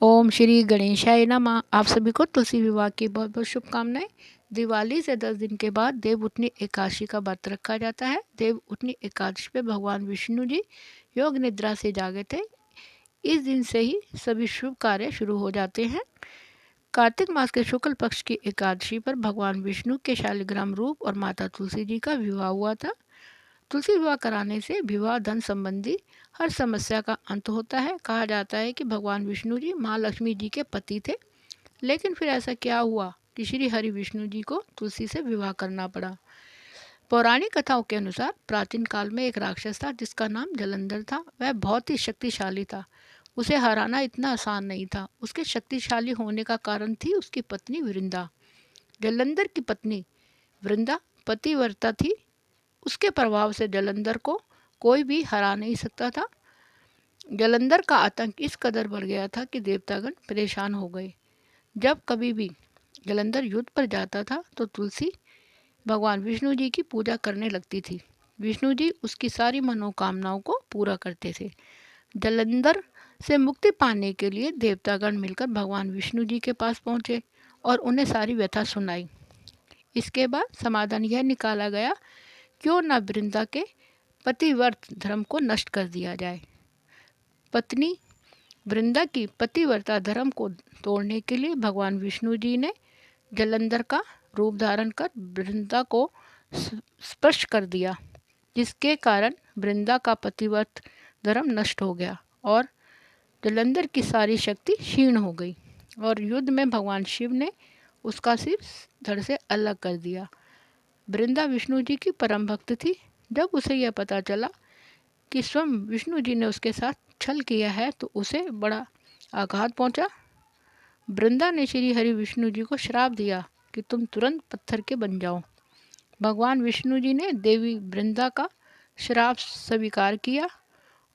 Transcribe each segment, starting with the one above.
ओम श्री गणेशाय नमः। आप सभी को तुलसी विवाह की बहुत बहुत शुभकामनाएं। दिवाली से 10 दिन के बाद देवउठनी एकादशी का व्रत रखा जाता है। देवउठनी एकादशी पे भगवान विष्णु जी योग निद्रा से जागे थे। इस दिन से ही सभी शुभ कार्य शुरू हो जाते हैं। कार्तिक मास के शुक्ल पक्ष की एकादशी पर भगवान विष्णु के शालिग्राम रूप और माता तुलसी जी का विवाह हुआ था। तुलसी विवाह कराने से विवाह धन संबंधी हर समस्या का अंत होता है। कहा जाता है कि भगवान विष्णु जी माँ लक्ष्मी जी के पति थे, लेकिन फिर ऐसा क्या हुआ कि श्री हरि विष्णु जी को तुलसी से विवाह करना पड़ा। पौराणिक कथाओं के अनुसार प्राचीन काल में एक राक्षस था जिसका नाम जलंधर था। वह बहुत ही शक्तिशाली था। उसे हराना इतना आसान नहीं था। उसके शक्तिशाली होने का कारण थी उसकी पत्नी वृंदा। जलंधर की पत्नी वृंदा पतिव्रता थी। उसके प्रभाव से जलंधर को कोई भी हरा नहीं सकता था। जलंधर का आतंक इस कदर बढ़ गया था कि देवतागण परेशान हो गए। जब कभी भी जलंधर युद्ध पर जाता था तो तुलसी भगवान विष्णु जी की पूजा करने लगती थी। विष्णु जी उसकी सारी मनोकामनाओं को पूरा करते थे। जलंधर से मुक्ति पाने के लिए देवतागण मिलकर भगवान विष्णु जी के पास पहुँचे और उन्हें सारी व्यथा सुनाई। इसके बाद समाधान यह निकाला गया, क्यों न वृंदा के पतिव्रत धर्म को नष्ट कर दिया जाए। पत्नी वृंदा की पतिव्रता धर्म को तोड़ने के लिए भगवान विष्णु जी ने जलंधर का रूप धारण कर वृंदा को स्पर्श कर दिया, जिसके कारण वृंदा का पतिव्रत धर्म नष्ट हो गया और जलंधर की सारी शक्ति क्षीण हो गई और युद्ध में भगवान शिव ने उसका सिर धड़ से अलग कर दिया। वृंदा विष्णु जी की परम भक्त थी। जब उसे यह पता चला कि स्वयं विष्णु जी ने उसके साथ छल किया है तो उसे बड़ा आघात पहुंचा। वृंदा ने श्री हरि विष्णु जी को श्राप दिया कि तुम तुरंत पत्थर के बन जाओ। भगवान विष्णु जी ने देवी वृंदा का श्राप स्वीकार किया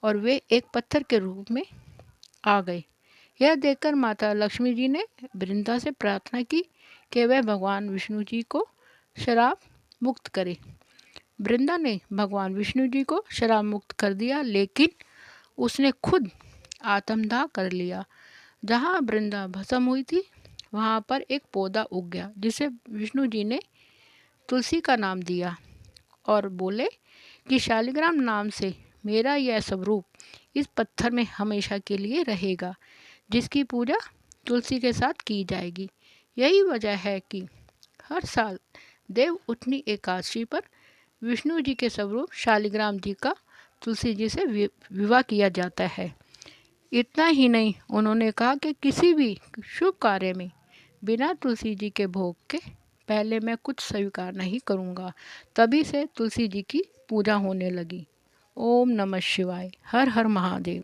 और वे एक पत्थर के रूप में आ गए। यह देखकर माता लक्ष्मी जी ने वृंदा से प्रार्थना की कि वह भगवान विष्णु जी को श्राप मुक्त करे। वृंदा ने भगवान विष्णु जी को श्राप मुक्त कर दिया, लेकिन उसने खुद आत्मदाह कर लिया। जहाँ वृंदा भस्म हुई थी वहाँ पर एक पौधा उग गया, जिसे विष्णु जी ने तुलसी का नाम दिया और बोले कि शालिग्राम नाम से मेरा यह स्वरूप इस पत्थर में हमेशा के लिए रहेगा, जिसकी पूजा तुलसी के साथ की जाएगी। यही वजह है कि हर साल देवउठनी एकादशी पर विष्णु जी के स्वरूप शालिग्राम जी का तुलसी जी से विवाह किया जाता है। इतना ही नहीं, उन्होंने कहा कि किसी भी शुभ कार्य में बिना तुलसी जी के भोग के पहले मैं कुछ स्वीकार नहीं करूँगा। तभी से तुलसी जी की पूजा होने लगी। ओम नमः शिवाय। हर हर महादेव।